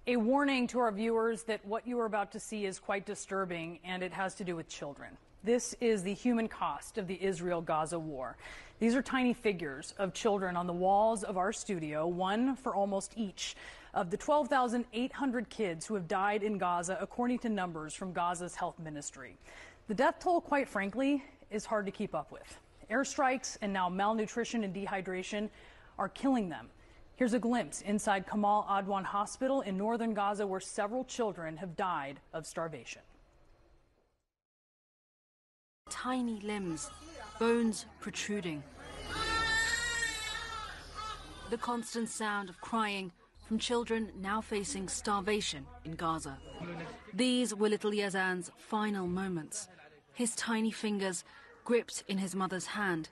A warning to our viewers that what you are about to see is quite disturbing, and it has to do with children. This is the human cost of the Israel-Gaza war. These are tiny figures of children on the walls of our studio, one for almost each of the 12,800 kids who have died in Gaza, according to numbers from Gaza's health ministry. The death toll, quite frankly, is hard to keep up with. Airstrikes and now malnutrition and dehydration are killing them. Here's a glimpse inside Kamal Adwan Hospital in northern Gaza, where several children have died of starvation. Tiny limbs, bones protruding. The constant sound of crying from children now facing starvation in Gaza. These were little Yazan's final moments, his tiny fingers gripped in his mother's hand.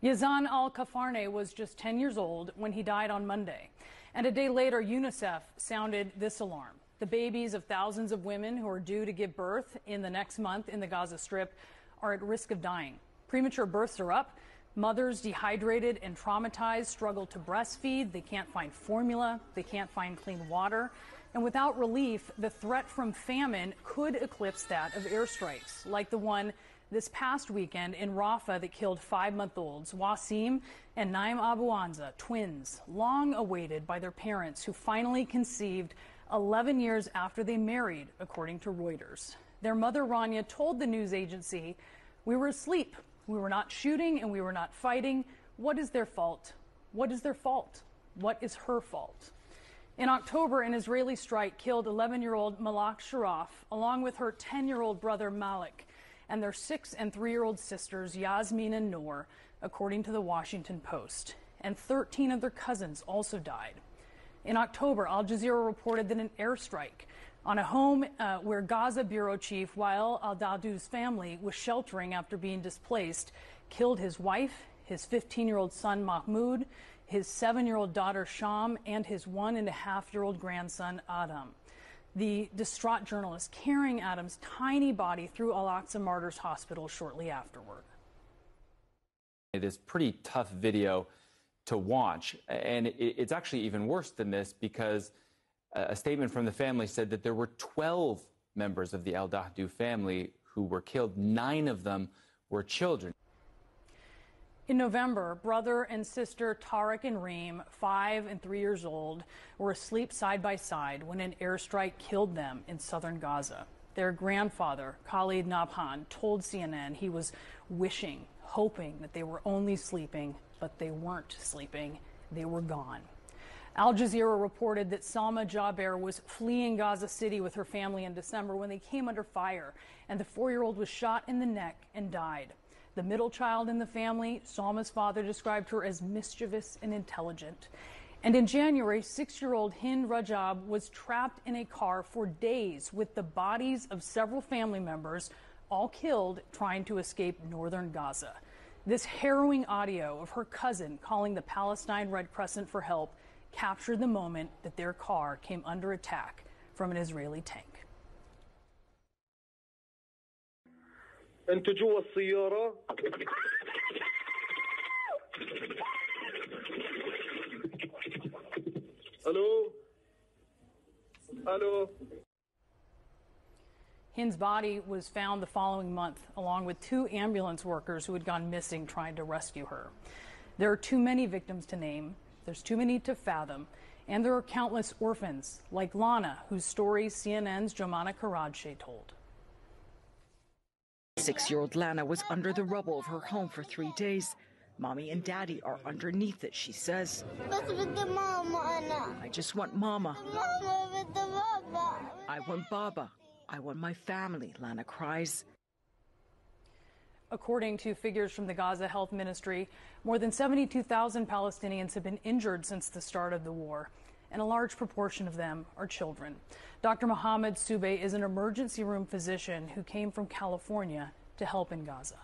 Yazan al-Kafarne was just 10 years old when he died on Monday. And a day later, UNICEF sounded this alarm. The babies of thousands of women who are due to give birth in the next month in the Gaza Strip are at risk of dying. Premature births are up. Mothers, dehydrated and traumatized, struggle to breastfeed. They can't find formula. They can't find clean water. And without relief, the threat from famine could eclipse that of airstrikes, like the one this past weekend in Rafah that killed 5-month-olds Wasim and Naim Abu Anza, twins, long awaited by their parents who finally conceived 11 years after they married, according to Reuters. Their mother, Rania, told the news agency, "We were asleep. We were not shooting and we were not fighting. What is their fault? What is their fault? What is her fault?" In October, an Israeli strike killed 11-year-old Malak Sharaf, along with her 10-year-old brother Malik, and their 6- and 3-year-old sisters Yasmin and Noor, according to the Washington Post. And 13 of their cousins also died. In October, Al Jazeera reported that an airstrike on a home where Gaza bureau chief Wael al-Dadu's family was sheltering after being displaced killed his wife, his 15-year-old son Mahmoud, his 7-year-old daughter Sham, and his 1.5-year-old grandson Adam. The distraught journalist carrying Adam's tiny body through Al-Aqsa Martyrs Hospital shortly afterward. It is pretty tough video to watch, and it's actually even worse than this because a statement from the family said that there were 12 members of the al-Dahdu family who were killed. 9 of them were children. In November, brother and sister Tariq and Reem, 5 and 3 years old, were asleep side by side when an airstrike killed them in southern Gaza. Their grandfather, Khalid Nabhan, told CNN he was wishing, hoping that they were only sleeping, but they weren't sleeping. They were gone. Al Jazeera reported that Salma Jaber was fleeing Gaza City with her family in December when they came under fire, and the 4-year-old was shot in the neck and died. The middle child in the family, Salma's father described her as mischievous and intelligent. And in January, 6-year-old Hind Rajab was trapped in a car for days with the bodies of several family members, all killed trying to escape northern Gaza. This harrowing audio of her cousin calling the Palestine Red Crescent for help captured the moment that their car came under attack from an Israeli tank. انت جوا السيارة. الو الو. Hind's body was found the following month, along with 2 ambulance workers who had gone missing trying to rescue her. There are too many victims to name, there's too many to fathom, and there are countless orphans, like Lana, whose story CNN's Jomana Karadje told. 6-year-old Lana was under the rubble of her home for 3 days. Mommy and Daddy are underneath it, she says. I just want Mama. I want Baba. I want my family, Lana cries. According to figures from the Gaza Health Ministry, more than 72,000 Palestinians have been injured since the start of the war, and a large proportion of them are children. Dr. Mohammed Soubey is an emergency room physician who came from California to help in Gaza.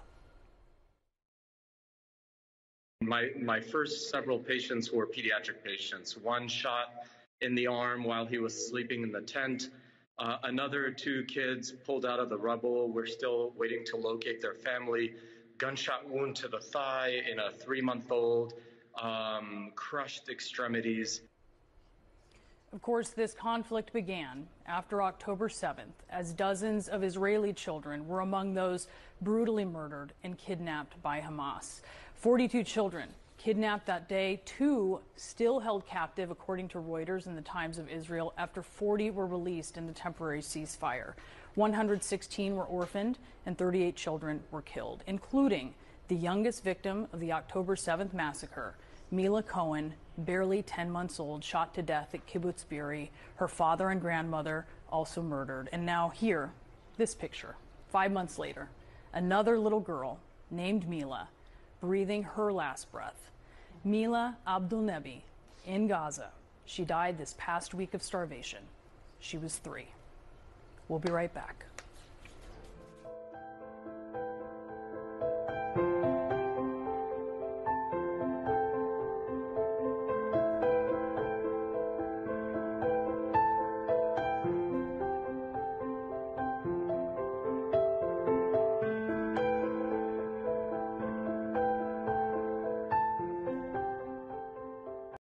My first several patients were pediatric patients. One shot in the arm while he was sleeping in the tent. Another 2 kids pulled out of the rubble. We're still waiting to locate their family. Gunshot wound to the thigh in a 3-month-old, crushed extremities. Of course, this conflict began after October 7th, as dozens of Israeli children were among those brutally murdered and kidnapped by Hamas. 42 children kidnapped that day, 2 still held captive, according to Reuters and the Times of Israel, after 40 were released in the temporary ceasefire. 116 were orphaned and 38 children were killed, including the youngest victim of the October 7th massacre, Mila Cohen, barely 10 months old, shot to death at Kibbutz Be'eri, her father and grandmother also murdered. And now here, this picture, 5 months later, another little girl named Mila, breathing her last breath. Mila Abdulnebi in Gaza. She died this past week of starvation. She was 3. We'll be right back.